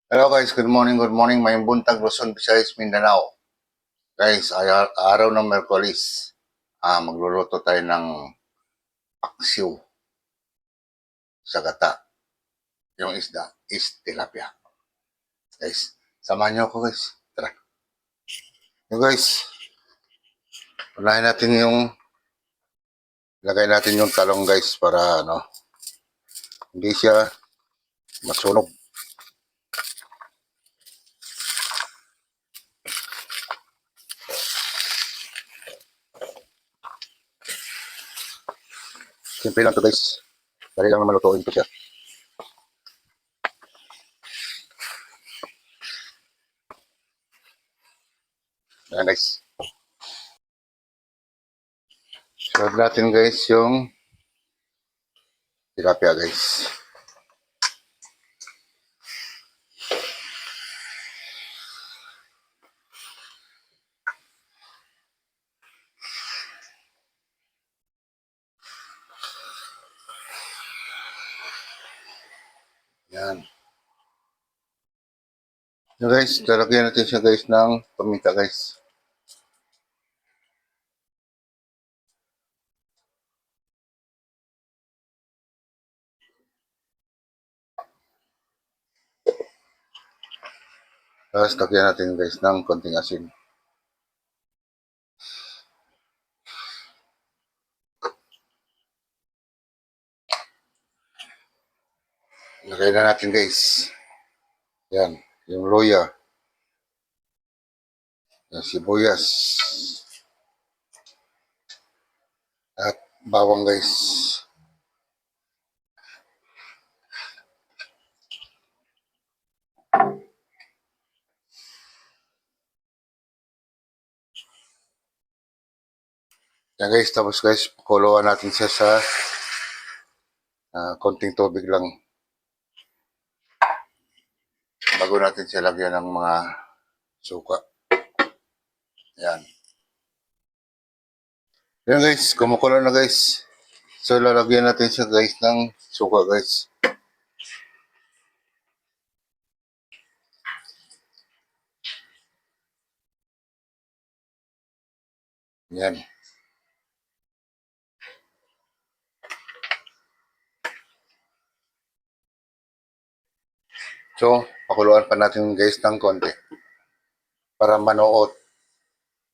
Hello guys, good morning. May buntag Luzon, Visayas, Mindanao. Guys, araw ng Merkulis. Magluluto tayo ng paksiw sa gata. Yung isda is tilapia. Guys, samahan niyo ako guys. Tara. Yung guys, unahin natin lagay natin yung talong guys para hindi siya masunog. Simple lang to guys. Dali lang naman lutuin to siya. Ayan guys. Sunod natin guys yung tilapia guys. Yan. So guys, lalagyan natin siya guys ng paminta guys. Tapos lagyan natin guys ng konting asin. Lagay na natin guys. Yan, yung luya. Yung sibuyas. At bawang guys. Yan guys, tapos guys, pakuluan natin siya sa konting tubig lang. Bago natin siya lagyan ng mga suka. Yan. Yan guys, kumukulo na guys. So lalagyan natin siya guys ng suka guys. Yan. So, pakuluan pa natin guys ng konti para manuot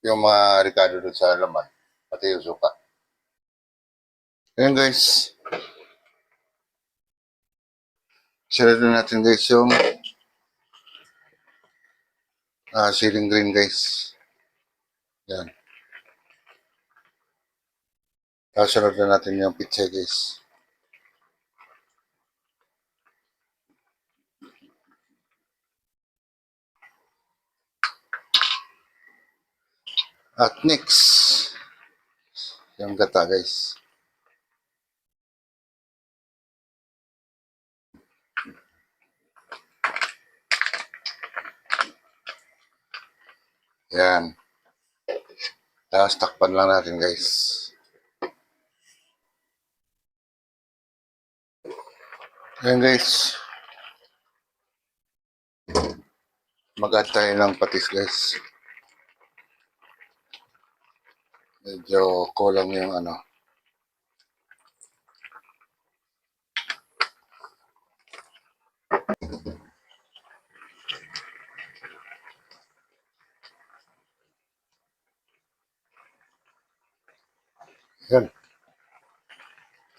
yung mga ricado doon sa laman, pati yung suka. Ayan guys. Share natin guys yung siling green guys. Yan. Tapos sunod na natin yung pizza guys. At next, yung gata guys. Yan. Tapos takpan lang natin guys. Yan guys. Mag-add tayo ng patis guys. Medyo kulang yung Yan.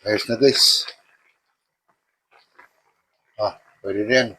Ayos na guys. Pwede rin.